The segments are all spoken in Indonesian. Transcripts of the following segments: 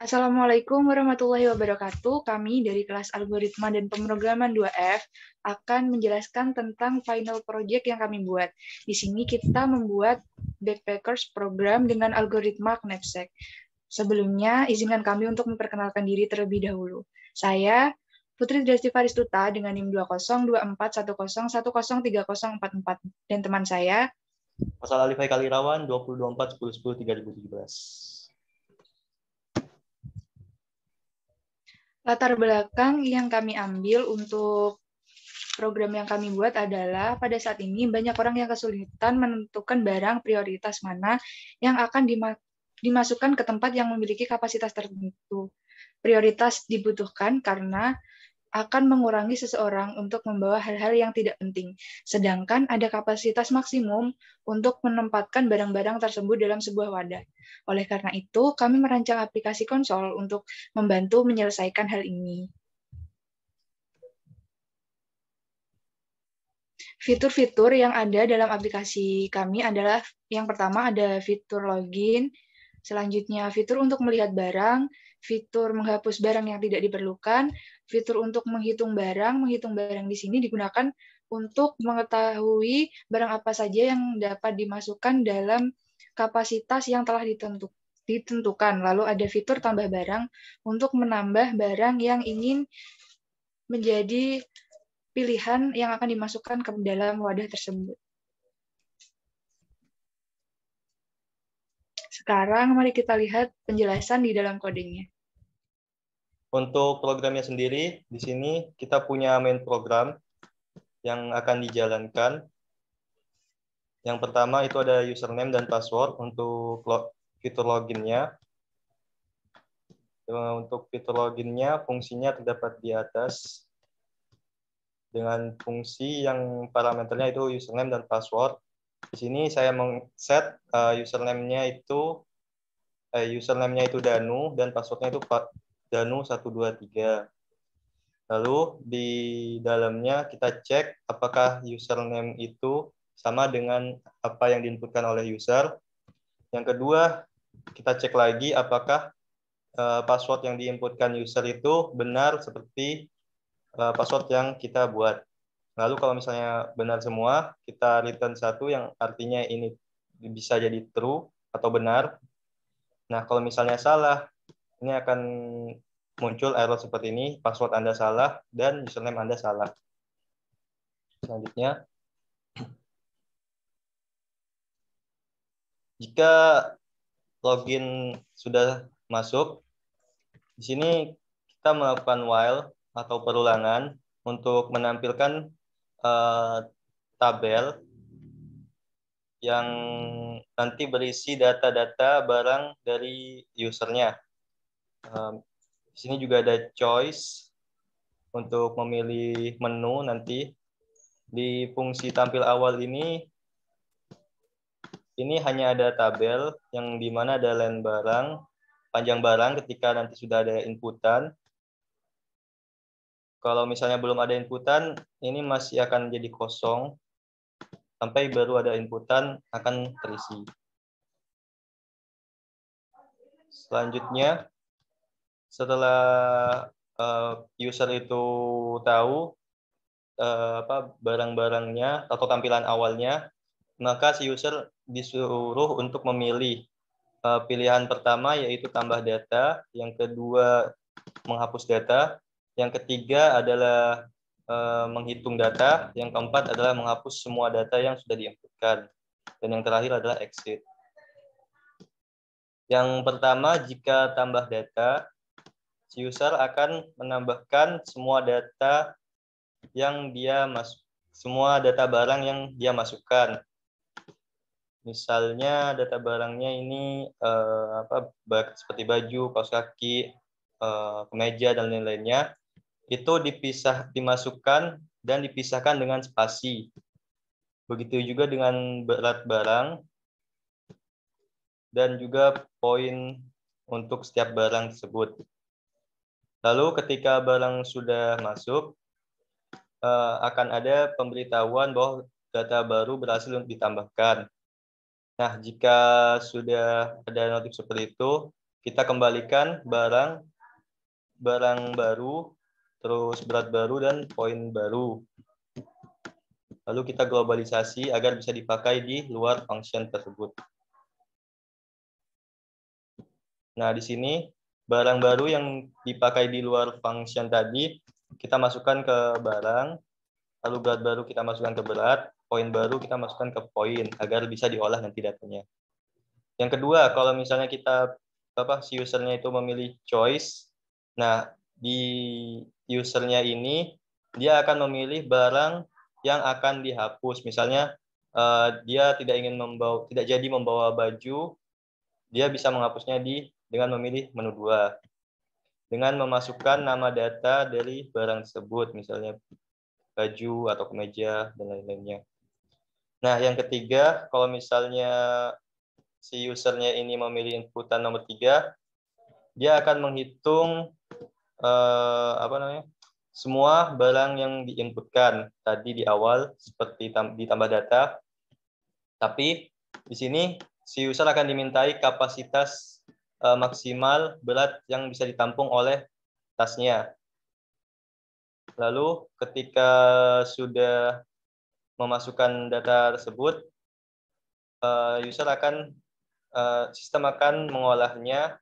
Assalamualaikum warahmatullahi wabarakatuh. Kami dari kelas Algoritma dan Pemrograman 2F akan menjelaskan tentang final project yang kami buat. Di sini kita membuat Backpackers program dengan algoritma Knapsack. Sebelumnya, izinkan kami untuk memperkenalkan diri terlebih dahulu. Saya Putri Desti Faristuta dengan NIM 202410103044 dan teman saya Pasal Alifai Kalirawan 202410103017. Latar belakang yang kami ambil untuk program yang kami buat adalah pada saat ini banyak orang yang kesulitan menentukan barang prioritas mana yang akan dimasukkan ke tempat yang memiliki kapasitas tertentu. Prioritas dibutuhkan karena akan mengurangi seseorang untuk membawa hal-hal yang tidak penting, sedangkan ada kapasitas maksimum untuk menempatkan barang-barang tersebut dalam sebuah wadah. Oleh karena itu, kami merancang aplikasi konsol untuk membantu menyelesaikan hal ini. Fitur-fitur yang ada dalam aplikasi kami adalah yang pertama ada fitur login, selanjutnya fitur untuk melihat barang, fitur menghapus barang yang tidak diperlukan, fitur untuk menghitung barang di sini digunakan untuk mengetahui barang apa saja yang dapat dimasukkan dalam kapasitas yang telah ditentukan. Lalu ada fitur tambah barang untuk menambah barang yang ingin menjadi pilihan yang akan dimasukkan ke dalam wadah tersebut. Sekarang mari kita lihat penjelasan di dalam kodenya. Untuk programnya sendiri, di sini kita punya main program yang akan dijalankan. Yang pertama itu ada username dan password untuk fitur loginnya. Untuk fitur loginnya, fungsinya terdapat di atas. Dengan fungsi yang parameternya itu username dan password. Di sini saya meng-set username-nya itu Danu dan passwordnya itu Danu 123. Lalu di dalamnya kita cek apakah username itu sama dengan apa yang diinputkan oleh user. Yang kedua, kita cek lagi apakah password yang diinputkan user itu benar seperti password yang kita buat. Lalu kalau misalnya benar semua, kita return 1 yang artinya ini bisa jadi true atau benar. Nah, kalau misalnya salah, ini akan muncul error seperti ini, password Anda salah dan username Anda salah. Selanjutnya, jika login sudah masuk, di sini kita melakukan while atau perulangan untuk menampilkan tabel yang nanti berisi data-data barang dari usernya. Di sini juga ada choice untuk memilih menu nanti. Di fungsi tampil awal ini hanya ada tabel yang di mana ada len barang, panjang barang ketika nanti sudah ada inputan. Kalau misalnya belum ada inputan, ini masih akan jadi kosong sampai baru ada inputan akan terisi. Selanjutnya, setelah user itu tahu barang-barangnya atau tampilan awalnya, maka si user disuruh untuk memilih pilihan pertama yaitu tambah data, yang kedua menghapus data, yang ketiga adalah menghitung data, yang keempat adalah menghapus semua data yang sudah diinputkan, dan yang terakhir adalah exit. Yang pertama, jika tambah data, si user akan menambahkan semua data semua data barang yang dia masukkan. Misalnya data barangnya ini seperti baju, kaos kaki, kemeja dan lain-lainnya, itu dimasukkan dan dipisahkan dengan spasi. Begitu juga dengan berat barang dan juga poin untuk setiap barang tersebut. Lalu ketika barang sudah masuk, akan ada pemberitahuan bahwa data baru berhasil ditambahkan. Nah, jika sudah ada notif seperti itu, kita kembalikan barang baru, terus berat baru, dan poin baru. Lalu kita globalisasi agar bisa dipakai di luar function tersebut. Nah, di sini barang baru yang dipakai di luar function tadi, kita masukkan ke barang, lalu berat baru kita masukkan ke berat, poin baru kita masukkan ke poin, agar bisa diolah nanti datanya. Yang kedua, kalau misalnya si usernya itu memilih choice, nah di usernya ini dia akan memilih barang yang akan dihapus. Misalnya dia tidak jadi membawa baju, dia bisa menghapusnya dengan memilih menu 2. Dengan memasukkan nama data dari barang tersebut, misalnya baju atau kemeja dan lain-lainnya. Nah, yang ketiga, kalau misalnya si usernya ini memilih inputan nomor 3, dia akan menghitung semua barang yang diinputkan tadi di awal seperti ditambah data. Tapi di sini si user akan dimintai kapasitas maksimal berat yang bisa ditampung oleh tasnya. Lalu ketika sudah memasukkan data tersebut, sistem akan mengolahnya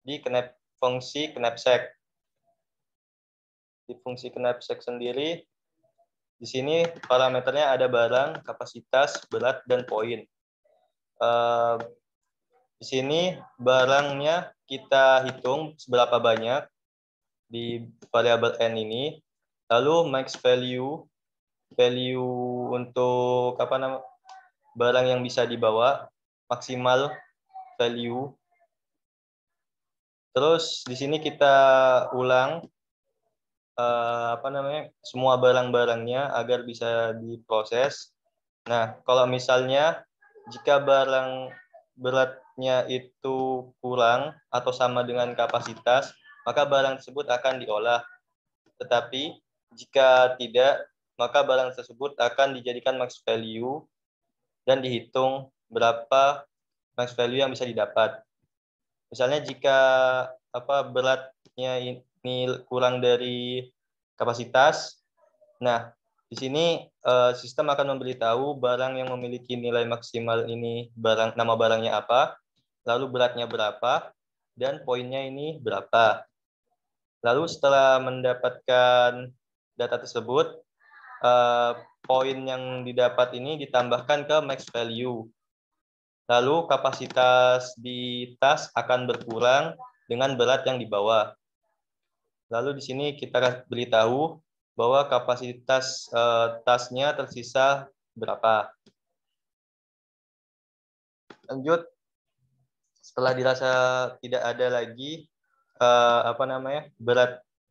di fungsi knapsack. Di fungsi knapsack sendiri, di sini parameternya ada barang, kapasitas, berat, dan poin. Di sini barangnya kita hitung seberapa banyak di variabel n ini. Lalu max value untuk barang yang bisa dibawa, maksimal value. Terus di sini kita ulang semua barang-barangnya agar bisa diproses. Nah, kalau misalnya jika barang beratnya itu kurang atau sama dengan kapasitas, maka barang tersebut akan diolah. Tetapi jika tidak, maka barang tersebut akan dijadikan max value dan dihitung berapa max value yang bisa didapat. Misalnya jika beratnya ini kurang dari kapasitas, nah di sini sistem akan memberitahu barang yang memiliki nilai maksimal ini nama barangnya apa, lalu beratnya berapa, dan poinnya ini berapa. Lalu setelah mendapatkan data tersebut, poin yang didapat ini ditambahkan ke max value. Lalu kapasitas di tas akan berkurang dengan berat yang dibawa. Lalu di sini kita beritahu bahwa kapasitas tasnya tersisa berapa. Lanjut, setelah dirasa tidak ada lagi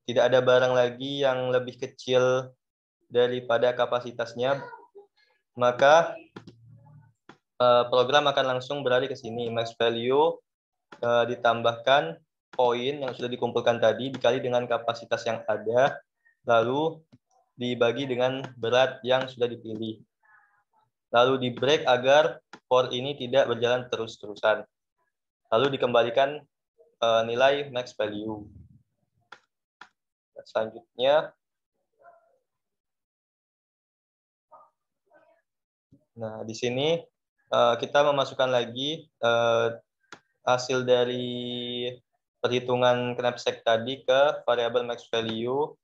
tidak ada barang lagi yang lebih kecil daripada kapasitasnya, maka program akan langsung beralih ke sini. Max value ditambahkan poin yang sudah dikumpulkan tadi dikali dengan kapasitas yang ada, lalu dibagi dengan berat yang sudah dipilih. Lalu di break agar for ini tidak berjalan terus-terusan. Lalu dikembalikan nilai max value. Selanjutnya, nah di sini kita memasukkan lagi hasil dari perhitungan knapsack tadi ke variabel max value,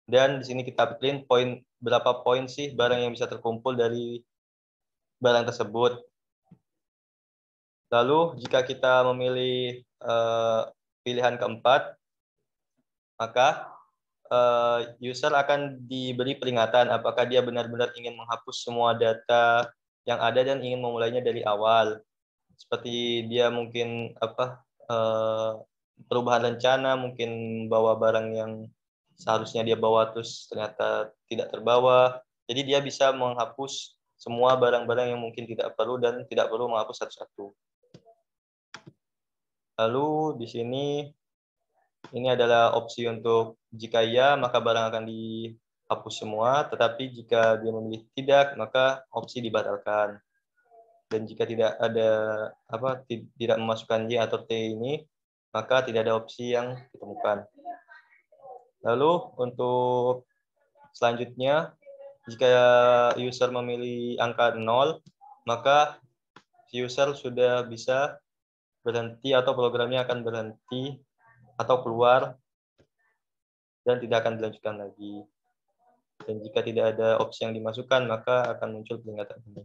dan di sini kita print berapa poin sih barang yang bisa terkumpul dari barang tersebut. Lalu jika kita memilih pilihan keempat, maka user akan diberi peringatan apakah dia benar-benar ingin menghapus semua data yang ada dan ingin memulainya dari awal. Seperti dia mungkin perubahan rencana, mungkin bawa barang yang seharusnya dia bawa terus ternyata tidak terbawa. Jadi dia bisa menghapus semua barang-barang yang mungkin tidak perlu dan tidak perlu menghapus satu-satu. Lalu di sini ini adalah opsi untuk jika ya, maka barang akan dihapus semua, tetapi jika dia memilih tidak, maka opsi dibatalkan. Dan jika tidak ada tidak memasukkan Y atau T ini, maka tidak ada opsi yang ditemukan. Lalu untuk selanjutnya, jika user memilih angka 0, maka user sudah bisa berhenti atau programnya akan berhenti atau keluar dan tidak akan dilanjutkan lagi. Dan jika tidak ada opsi yang dimasukkan, maka akan muncul peringatan ini.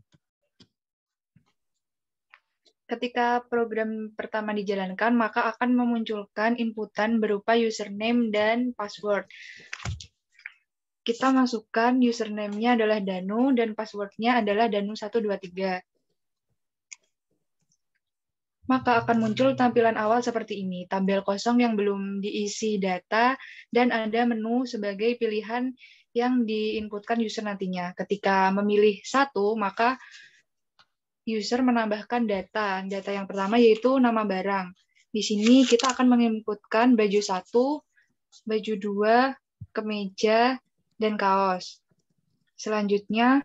Ketika program pertama dijalankan, maka akan memunculkan inputan berupa username dan password. Kita masukkan username-nya adalah Danu dan password-nya adalah Danu123. Maka akan muncul tampilan awal seperti ini, tabel kosong yang belum diisi data, dan ada menu sebagai pilihan yang diinputkan user nantinya. Ketika memilih satu, maka user menambahkan data. Data yang pertama yaitu nama barang. Di sini kita akan menginputkan baju 1, baju 2, kemeja, dan kaos. Selanjutnya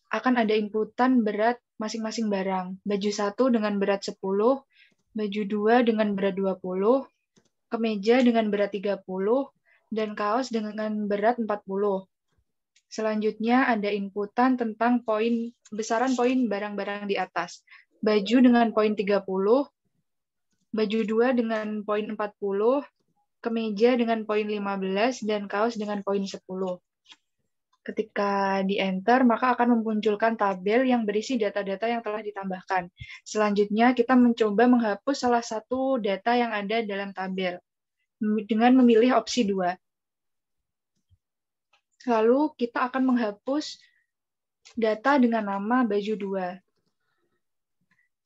akan ada inputan berat masing-masing barang. Baju 1 dengan berat 10, baju 2 dengan berat 20, kemeja dengan berat 30, dan kaos dengan berat 40. Selanjutnya ada inputan tentang besaran poin barang-barang di atas. Baju dengan poin 30, baju 2 dengan poin 40, kemeja dengan poin 15, dan kaos dengan poin 10. Ketika di-enter, maka akan memunculkan tabel yang berisi data-data yang telah ditambahkan. Selanjutnya, kita mencoba menghapus salah satu data yang ada dalam tabel dengan memilih opsi 2. Lalu, kita akan menghapus data dengan nama baju 2.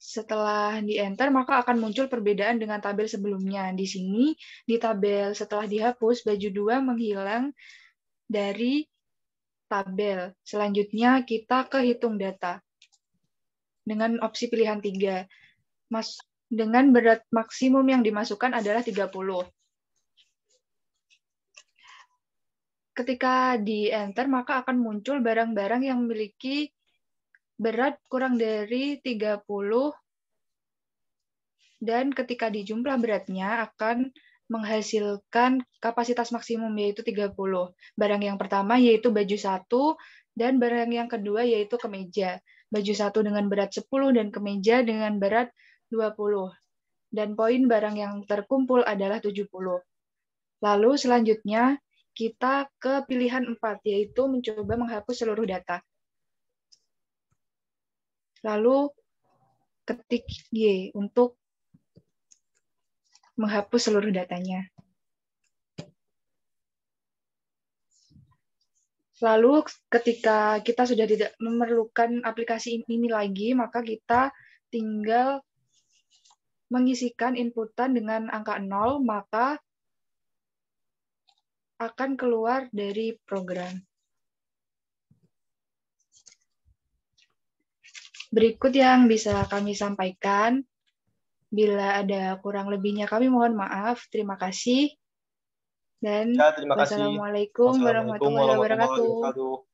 Setelah di-enter, maka akan muncul perbedaan dengan tabel sebelumnya. Di sini, di tabel setelah dihapus, baju 2 menghilang dari tabel. Selanjutnya kita ke hitung data. Dengan opsi pilihan 3. Dengan berat maksimum yang dimasukkan adalah 30. Ketika di-enter, maka akan muncul barang-barang yang memiliki berat kurang dari 30, dan ketika dijumlah beratnya akan menghasilkan kapasitas maksimum yaitu 30. Barang yang pertama yaitu baju 1 dan barang yang kedua yaitu kemeja. Baju 1 dengan berat 10 dan kemeja dengan berat 20. Dan poin barang yang terkumpul adalah 70. Lalu selanjutnya kita ke pilihan 4 yaitu mencoba menghapus seluruh data. Lalu ketik Y untuk menghapus seluruh datanya. Lalu ketika kita sudah tidak memerlukan aplikasi ini lagi, maka kita tinggal mengisikan inputan dengan angka 0, maka akan keluar dari program. Berikut yang bisa kami sampaikan. Bila ada kurang lebihnya kami mohon maaf. Terima kasih. Dan Ya, terima kasih. wassalamualaikum warahmatullahi wabarakatuh.